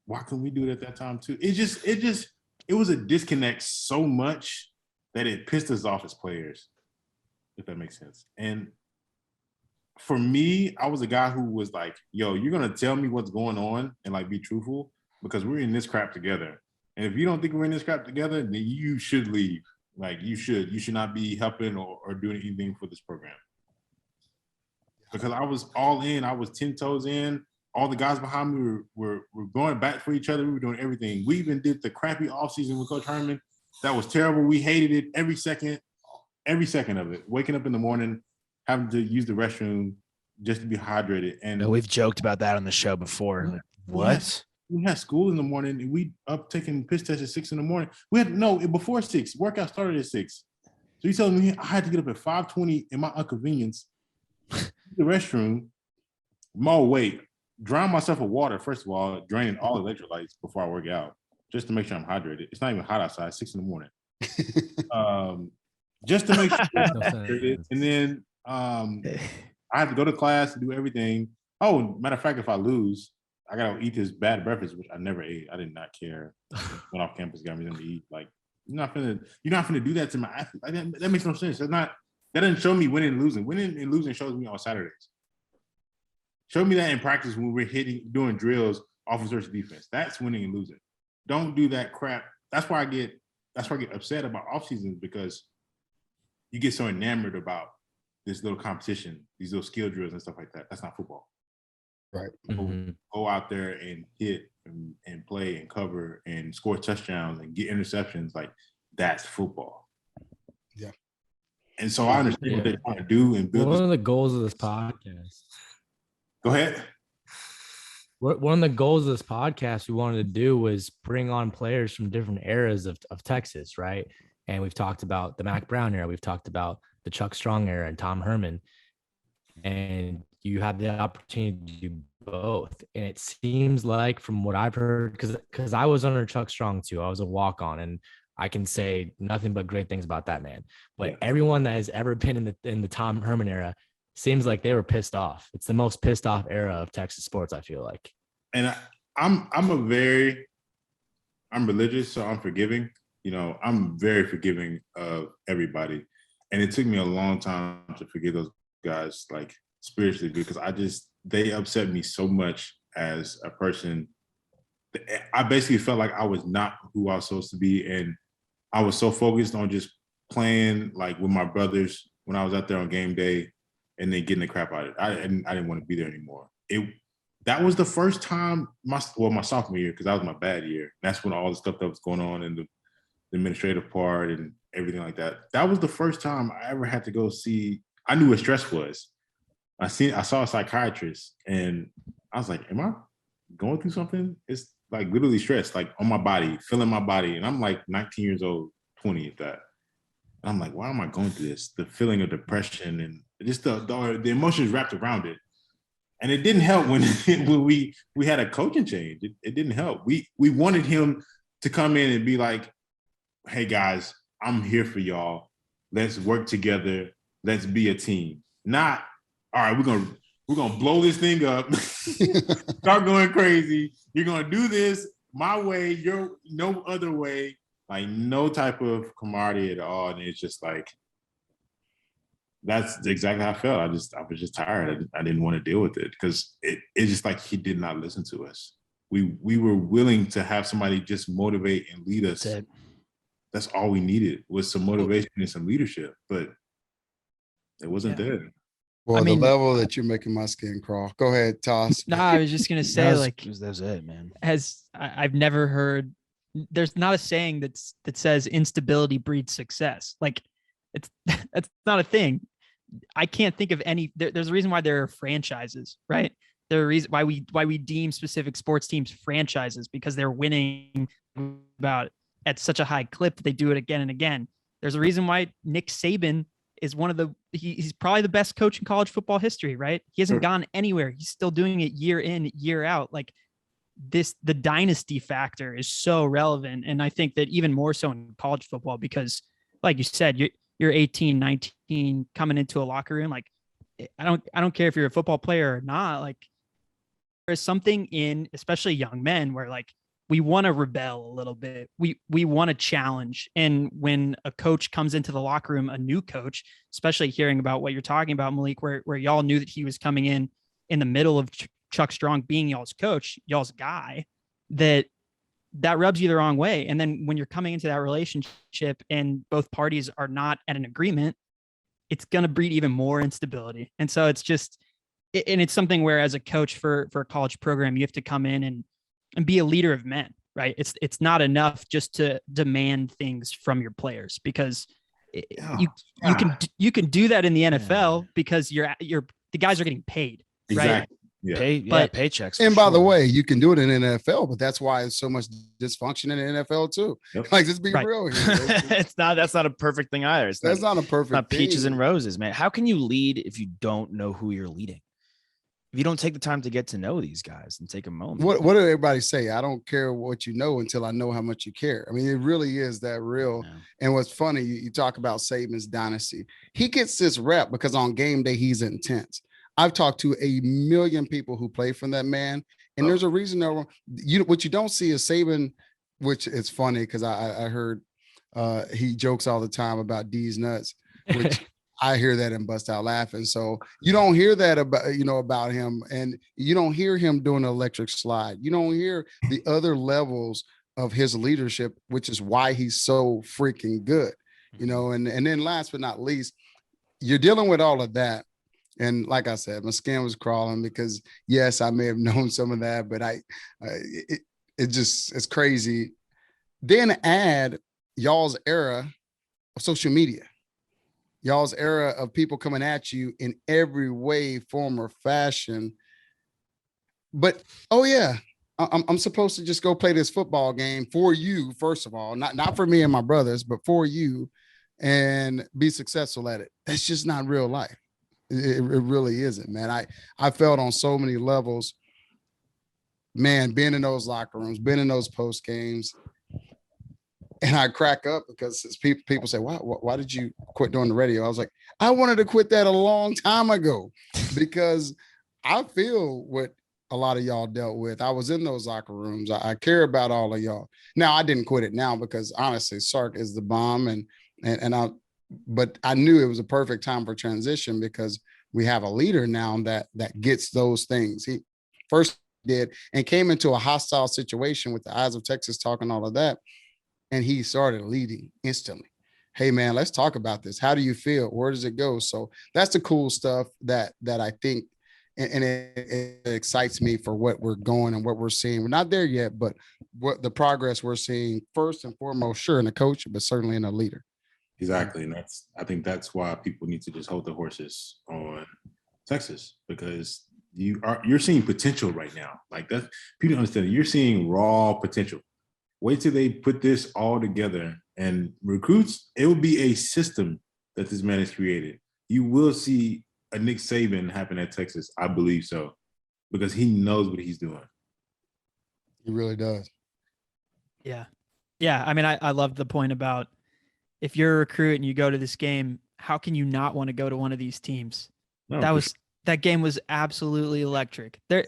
C: why couldn't we do it at that time too? It was a disconnect so much that it pissed us off as players, if that makes sense. And for me, I was a guy who was like, yo, you're going to tell me what's going on and like be truthful, because we're in this crap together. And if you don't think we're in this crap together, then you should leave. Like, you should not be helping or doing anything for this program. Because I was all in, I was 10 toes in. All the guys behind me were going back for each other. We were doing everything. We even did the crappy offseason with Coach Herman. That was terrible. We hated it every second of it. Waking up in the morning, having to use the restroom just to be hydrated. And
A: we've joked about that on the show before. Like, what?
C: We had school in the morning, and we up taking piss tests at 6 in the morning. Before 6. Workout started at 6. So he told me I had to get up at 5:20 in my inconvenience, the restroom, more weight, drown myself with water, first of all, draining all electrolytes before I work out, just to make sure I'm hydrated. It's not even hot outside, 6 in the morning. Just to make sure I'm hydrated. And then I have to go to class and do everything. Oh, matter of fact, if I lose, I gotta eat this bad breakfast, which I never ate. I did not care. Went off campus, got me something to eat. Like, you're not gonna do that to my athlete. Like, that makes no sense. That doesn't show me winning and losing. Winning and losing shows me on Saturdays. Show me that in practice when we're doing drills, offense versus defense. That's winning and losing. Don't do that crap. That's why I get upset about off seasons, because you get so enamored about this little competition, these little skill drills and stuff like that. That's not football.
B: Right.
C: Mm-hmm. Go out there and hit and play and cover and score touchdowns and get interceptions. Like, that's football.
B: Yeah.
C: And so I understand what they're trying to do and build.
D: One of the goals of this podcast.
C: Go ahead.
D: One of the goals of this podcast we wanted to do was bring on players from different eras of Texas, right? And we've talked about the Mac Brown era. We've talked about the Chuck Strong era and Tom Herman. And you have the opportunity to do both. And it seems like, from what I've heard, because I was under Chuck Strong too. I was a walk-on, and I can say nothing but great things about that man. But everyone that has ever been in the Tom Herman era seems like they were pissed off. It's the most pissed off era of Texas sports, I feel like.
C: And I'm religious, so I'm forgiving. I'm very forgiving of everybody. And it took me a long time to forgive those guys, like, spiritually, because they upset me so much as a person. I basically felt like I was not who I was supposed to be. And I was so focused on just playing, like, with my brothers when I was out there on game day, and then getting the crap out of it. I didn't want to be there anymore. That was the first time my sophomore year, because that was my bad year. That's when all the stuff that was going on in the administrative part and everything like that. That was the first time I ever had to go see. I knew what stress was. I saw a psychiatrist, and I was like, am I going through something? It's like literally stress, like on my body, feeling my body. And I'm like 19 years old, 20 at that. And I'm like, why am I going through this? The feeling of depression and just the emotions wrapped around it. And it didn't help when we had a coaching change. It didn't help. We wanted him to come in and be like, hey guys, I'm here for y'all. Let's work together. Let's be a team. Not, all right, we're gonna blow this thing up, start going crazy. You're gonna do this my way, your no other way, like no type of camaraderie at all. And it's just like, that's exactly how I felt. I was just tired. I didn't want to deal with it, because it's just like he did not listen to us. We were willing to have somebody just motivate and lead us. That's all we needed, was some motivation and some leadership, but it wasn't there.
B: Well,
E: I mean,
B: the level that you're making my skin crawl. Go ahead, Toss.
E: no, I was just gonna say,
A: that's it, man.
E: I've never heard. There's not a saying that says instability breeds success. Like, it's that's not a thing. I can't think of any. There's a reason why there are franchises, right? There are reason why we deem specific sports teams franchises, because they're winning about at such a high clip that they do it again and again. There's a reason why Nick Saban is he's probably the best coach in college football history, right? He hasn't gone anywhere. He's still doing it year in, year out. Like the dynasty factor is so relevant. And I think that even more so in college football, because like you said, you're 18, 19 coming into a locker room. Like, I don't care if you're a football player or not. Like, there's something in, especially young men, where like, we want to rebel a little bit. We want to challenge. And when a coach comes into the locker room, a new coach, especially hearing about what you're talking about, Malik, where y'all knew that he was coming in the middle of Chuck Strong being y'all's coach, y'all's guy, that rubs you the wrong way. And then when you're coming into that relationship and both parties are not at an agreement, it's going to breed even more instability. And so it's just, and it's something where as a coach for a college program, you have to come in and be a leader of men, right? It's not enough just to demand things from your players, because you can do that in the NFL because the guys are getting paid,
C: exactly.
E: Right?
C: Yeah.
A: Paychecks.
B: And by the way, you can do it in the NFL, but that's why it's so much dysfunction in the NFL too.
C: Yep.
B: Like, let's be real here.
A: That's not a perfect thing either.
B: That's not a perfect
A: not peaches
B: thing.
A: and roses, man. How can you lead if you don't know who you're leading? If you don't take the time to get to know these guys and take a moment.
B: What do everybody say? I don't care what you know until I know how much you care. I mean, it really is that real.
A: Yeah.
B: And what's funny, you talk about Saban's dynasty. He gets this rep because on game day, he's intense. I've talked to a million people who play for that man. And there's a reason what you don't see is Saban, which is funny because I heard he jokes all the time about D's nuts, which I hear that and bust out laughing. So you don't hear that about him, and you don't hear him doing an electric slide. You don't hear the other levels of his leadership, which is why he's so freaking good, and then last but not least, you're dealing with all of that. And like I said, my skin was crawling because yes, I may have known some of that, but it's crazy. Then add y'all's era of social media. Y'all's era of people coming at you in every way, form, or fashion. But I'm supposed to just go play this football game for you, first of all, not for me and my brothers, but for you, and be successful at it. That's just not real life. It really isn't, man. I felt on so many levels, man, being in those locker rooms, being in those post games. And I crack up because people say, why did you quit doing the radio? I was like, I wanted to quit that a long time ago because I feel what a lot of y'all dealt with. I was in those locker rooms. I care about all of y'all. Now, I didn't quit it now because honestly, Sark is the bomb. But I knew it was a perfect time for transition because we have a leader now that gets those things. He first did and came into a hostile situation with the Eyes of Texas talking all of that. And he started leading instantly. Hey, man, let's talk about this. How do you feel? Where does it go? So that's the cool stuff that I think, and it excites me for what we're going and what we're seeing. We're not there yet, but what the progress we're seeing first and foremost, sure, in a coach, but certainly in a leader.
C: Exactly. And I think that's why people need to just hold their horses on Texas, because you're seeing potential right now. Like that, people understand you're seeing raw potential. Wait till they put this all together and recruits. It will be a system that this man has created. You will see a Nick Saban happen at Texas. I believe so, because he knows what he's doing.
B: He really does.
E: Yeah. Yeah. I mean, I love the point about if you're a recruit and you go to this game, how can you not want to go to one of these teams?
C: No,
E: that game was absolutely electric. There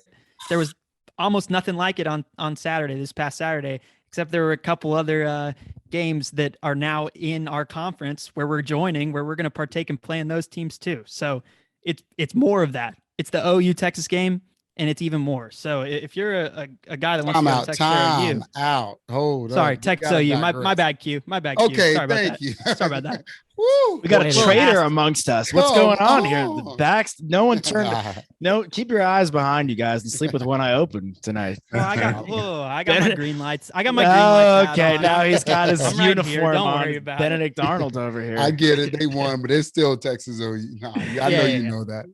E: was almost nothing like it on Saturday, this past Saturday, except there were a couple other games that are now in our conference where we're joining, where we're going to partake and play in those teams too. So it's more of that. It's the OU Texas game, and it's even more. So if you're a guy that wants to go to Texas OU,
B: out. Hold
E: sorry,
B: up.
E: Texas OU. My bad, Q. My bad, Q.
B: Okay,
E: Sorry about
B: thank
E: that.
B: you.
E: Sorry about that.
B: Woo!
A: We got a
D: Wait,
A: traitor amongst us. What's going on here? The
B: on.
A: backs. No one turned. No, keep your eyes behind you guys and sleep with one eye open tonight.
E: Oh, I got my green lights. I got my green lights. hat
A: Okay,
E: on.
A: now he's got his
E: I'm right here.
A: uniform
E: Don't
A: on.
E: worry about
A: Benedict Arnold over here.
B: I get it. They won, but it's still Texas. I know
E: Yeah.
B: you know that.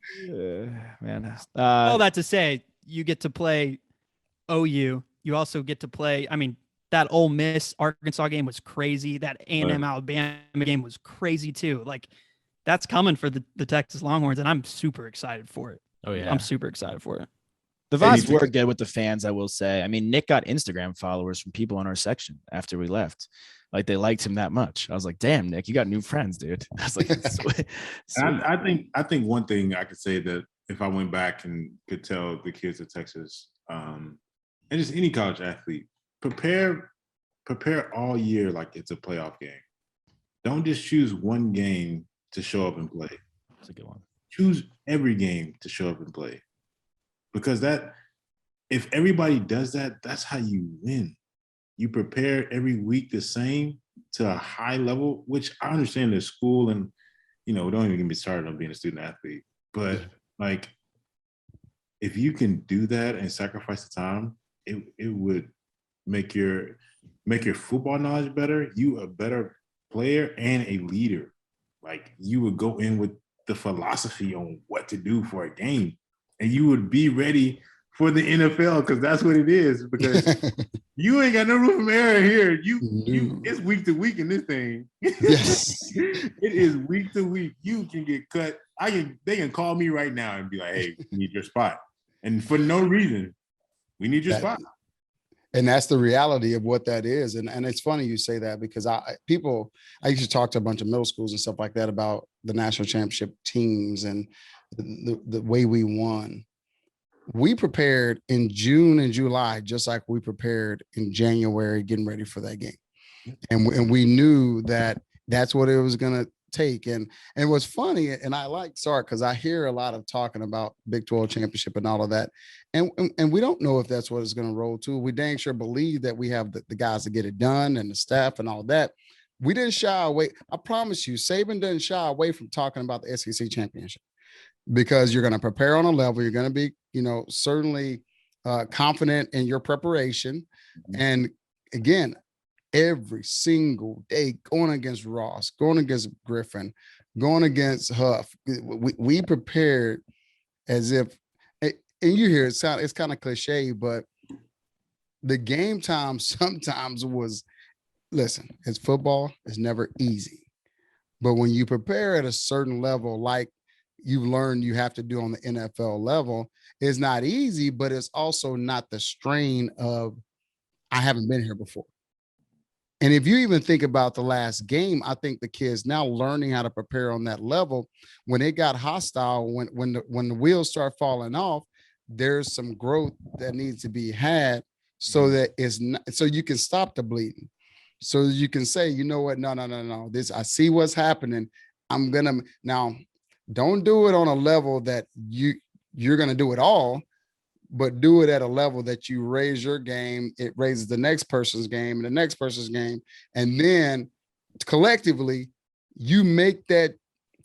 A: Man.
E: All that to say, you get to play OU. You also get to play. I mean, that Ole Miss Arkansas game was crazy. That A&M Alabama game was crazy too. Like, that's coming for the Texas Longhorns, and I'm super excited for it.
D: Oh yeah,
E: I'm super excited for it.
A: The vibes were good with the fans, I will say. I mean, Nick got Instagram followers from people in our section after we left. Like, they liked him that much. I was like, damn, Nick, you got new friends, dude. I was like, sweet.
C: I think one thing I could say that if I went back and could tell the kids of Texas, and just any college athlete, prepare all year like it's a playoff game. Don't just choose one game to show up and play.
A: That's a good one.
C: Choose every game to show up and play. Because if everybody does that, that's how you win. You prepare every week the same to a high level, which I understand there's school and, don't even get me started on being a student athlete. But like, if you can do that and sacrifice the time, it would make your football knowledge better. You a better player and a leader. Like, you would go in with the philosophy on what to do for a game, and you would be ready for the NFL, because that's what it is. Because you ain't got no room for error here. It's week to week in this thing.
B: Yes.
C: It is week to week. You can get cut. They can call me right now and be like, "Hey, we need your spot," and for no reason, we need your spot.
B: And that's the reality of what that is. And it's funny you say that, because I used to talk to a bunch of middle schools and stuff like that about the national championship teams and the way we won. We prepared in June and July, just like we prepared in January, getting ready for that game. And we knew that that's what it was going to take. And what's funny, and I like Sark, because I hear a lot of talking about Big 12 championship and all of that. And we don't know if that's what it's going to roll to. We dang sure believe that we have the guys to get it done and the staff and all that. We didn't shy away. I promise you, Saban doesn't shy away from talking about the SEC championship, because you're going to prepare on a level. You're going to be, certainly confident in your preparation. And again, every single day, going against Ross, going against Griffin, going against Huff, we prepared as if, and you hear it's kind of cliche, but the game time sometimes was, listen, it's football. It's never easy. But when you prepare at a certain level, like you've learned you have to do on the NFL level, it's not easy, but it's also not the strain of, I haven't been here before. And if you even think about the last game, I think the kids now learning how to prepare on that level, when it got hostile, when the wheels start falling off, there's some growth that needs to be had so that it's not, so you can stop the bleeding. So you can say, you know what? No. This, I see what's happening. I'm gonna now. Don't do it on a level that you're gonna do it all, but do it at a level that you raise your game. It raises the next person's game and the next person's game, and then collectively, you make that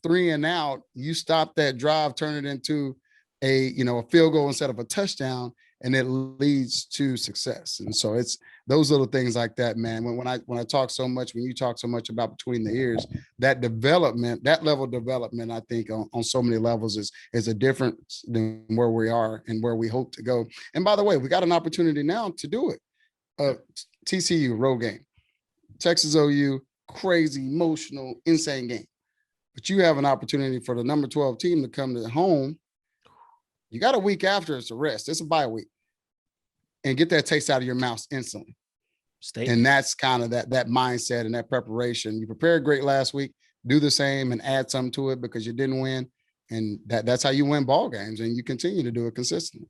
B: 3 and out. You stop that drive, turn it into a field goal instead of a touchdown, and it leads to success. And so it's those little things like that, man. When I talk so much, when you talk so much about between the ears, that development, that level of development, I think on so many levels is a difference than where we are and where we hope to go. And by the way, we got an opportunity now to do it. TCU road game, Texas OU, crazy, emotional, insane game. But you have an opportunity for the number 12 team to come to home. You got a week after it's a rest. It's a bye week. And get that taste out of your mouth instantly. And that's kind of that mindset and that preparation. You prepared great last week, do the same and add something to it because you didn't win. And that's how you win ball games, and you continue to do it consistently.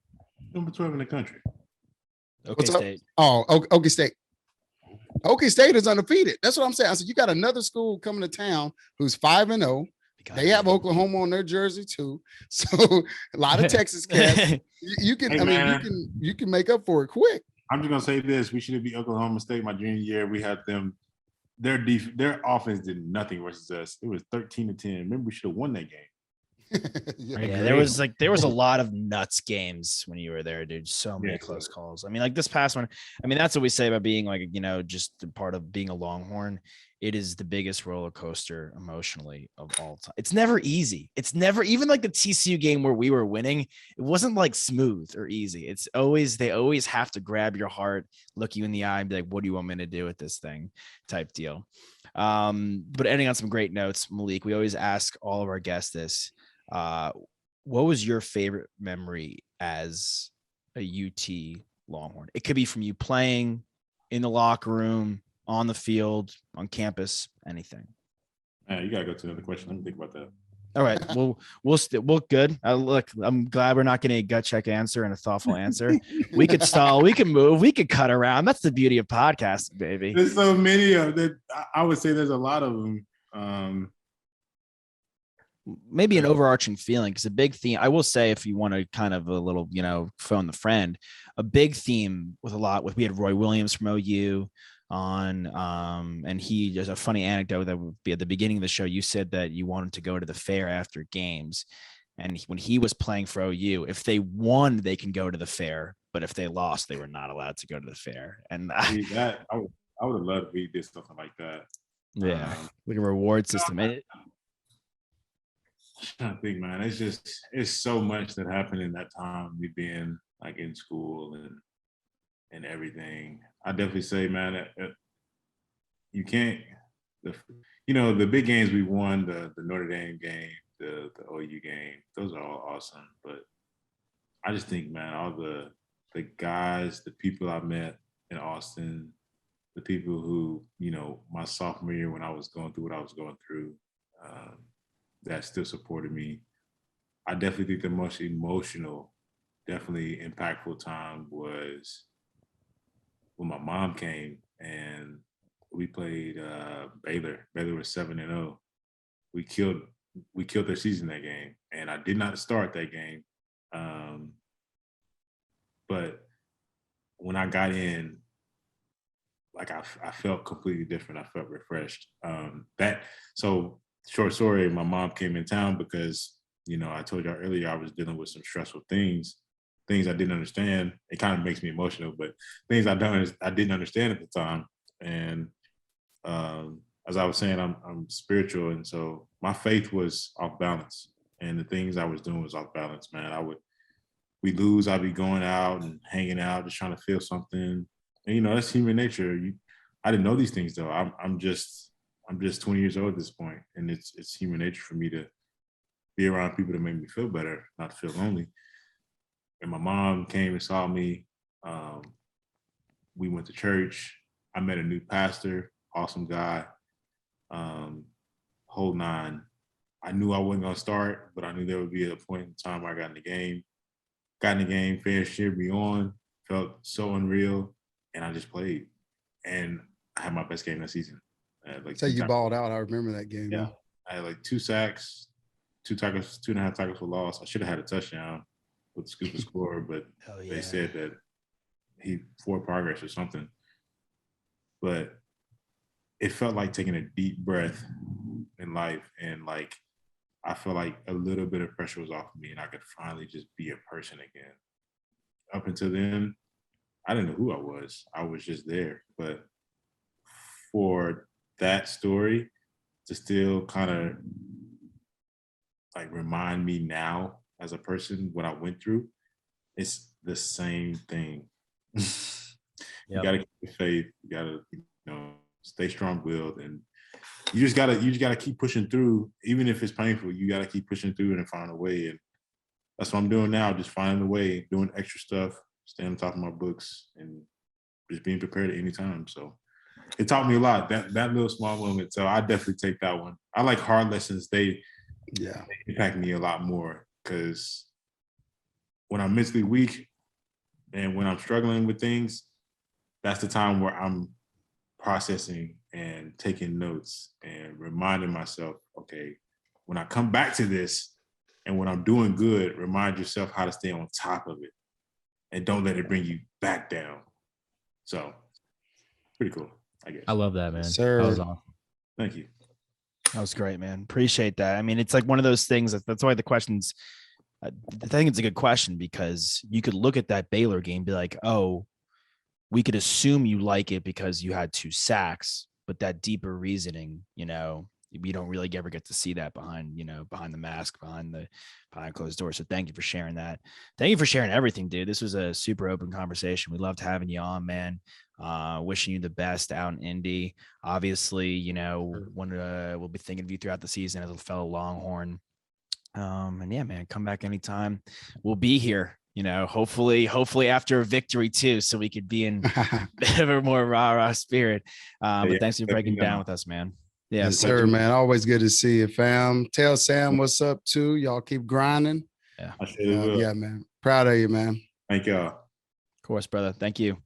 C: Number 12 in the country.
A: OK State.
B: Oh, OK State. OK State is undefeated. That's what I'm saying. I said, you got another school coming to town who's 5-0. They have Oklahoma on their jersey too. So a lot of Texas cats. You can, you can make up for it quick.
C: I'm just gonna say this: we should have beat Oklahoma State my junior year. We had them their offense did nothing versus us. It was 13-10. Remember, we should have won that game.
A: Yeah, there was a lot of nuts games when you were there, dude. So many close calls. I mean, like this past one, I mean, that's what we say about being like, just the part of being a Longhorn. It is the biggest roller coaster emotionally of all time. It's never easy. It's never, even like the TCU game where we were winning, it wasn't like smooth or easy. It's always, they always have to grab your heart, look you in the eye and be like, what do you want me to do with this thing type deal. But ending on some great notes, Malik, we always ask all of our guests this. What was your favorite memory as a UT Longhorn? It could be from you playing in the locker room, on the field, on campus, anything.
C: You gotta go to another question. Let me think about that.
A: All right. Well, we'll good. Look, I'm glad we're not getting a gut check answer and a thoughtful answer. We could stall, we can move, we could cut around. That's the beauty of podcasting, baby.
C: There's so many of that. I would say there's a lot of them.
A: Maybe an overarching feeling, because a big theme, I will say, if you want to kind of a little, phone the friend, a big theme we had Roy Williams from OU on, and he, there's a funny anecdote that would be at the beginning of the show. You said that you wanted to go to the fair after games, and when he was playing for OU, if they won, they can go to the fair, but if they lost, they were not allowed to go to the fair. And
C: I would have loved if we did something like that.
A: Yeah, like a reward system.
C: I think, man, it's so much that happened in that time, me being like in school and everything. I definitely say, man, you can't, the big games we won, the Notre Dame game, the OU game, those are all awesome. But I just think, man, all the guys, the people I met in Austin, the people who, my sophomore year when I was going through what I was going through, that still supported me. I definitely think the most emotional, definitely impactful time was when my mom came and we played Baylor. Baylor was 7-0. We killed their season that game, and I did not start that game. But when I got in, like I felt completely different. I felt refreshed. Short story, my mom came in town because, I told y'all earlier I was dealing with some stressful things I didn't understand. It kind of makes me emotional, but things I didn't understand at the time. And as I was saying, I'm spiritual, and so my faith was off balance, and the things I was doing was off balance, man. We lose, I'd be going out and hanging out, just trying to feel something. And that's human nature. I didn't know these things though. I'm just 20 years old at this point, and it's human nature for me to be around people that make me feel better, not to feel lonely. And my mom came and saw me. We went to church. I met a new pastor, awesome guy, whole nine. I knew I wasn't gonna start, but I knew there would be a point in time where I got in the game. Got in the game, fans cheered me on, felt so unreal, and I just played. And I had my best game that season.
B: So you balled out. I remember that game.
C: Yeah. I had like 2 sacks, 2 tackles, 2.5 tackles for loss. I should have had a touchdown with Scoop and score, but they said that he forward progress or something. But it felt like taking a deep breath in life, and like I felt like a little bit of pressure was off of me, and I could finally just be a person again. Up until then, I didn't know who I was. I was just there. But for that story to still kind of like remind me now as a person what I went through, it's the same thing. You gotta keep the faith. You gotta, stay strong-willed, and you just gotta keep pushing through, even if it's painful. You gotta keep pushing through and find a way. And that's what I'm doing now, just finding a way, doing extra stuff, staying on top of my books, and just being prepared at any time. So it taught me a lot, that little small moment. So I definitely take that one. I like hard lessons. They impact me a lot more, because when I'm mentally weak and when I'm struggling with things, that's the time where I'm processing and taking notes and reminding myself, okay, when I come back to this and when I'm doing good, remind yourself how to stay on top of it and don't let it bring you back down. So pretty cool. I guess.
D: I love that, man.
B: Sir.
D: That was awesome.
C: Thank you.
A: That was great, man. Appreciate that. I mean, it's like one of those things. That's why the questions. I think it's a good question because you could look at that Baylor game, and be like, oh, we could assume you like it because you had 2 sacks, but that deeper reasoning, we don't really ever get to see that behind the mask, behind closed doors. So thank you for sharing that. Thank you for sharing everything, dude. This was a super open conversation. We loved having you on, man. Wishing you the best out in Indy. Obviously, we'll be thinking of you throughout the season as a fellow Longhorn. And yeah, man, come back anytime. We'll be here, hopefully after a victory too, so we could be in a bit of a more rah spirit. But thanks for breaking down with us, man. Yeah,
B: yes, sir, man. Always good to see you, fam. Tell Sam what's up too. Y'all keep grinding.
A: Yeah,
C: I surely will.
B: Yeah, man. Proud of you, man.
C: Thank y'all.
A: Of course, brother. Thank you.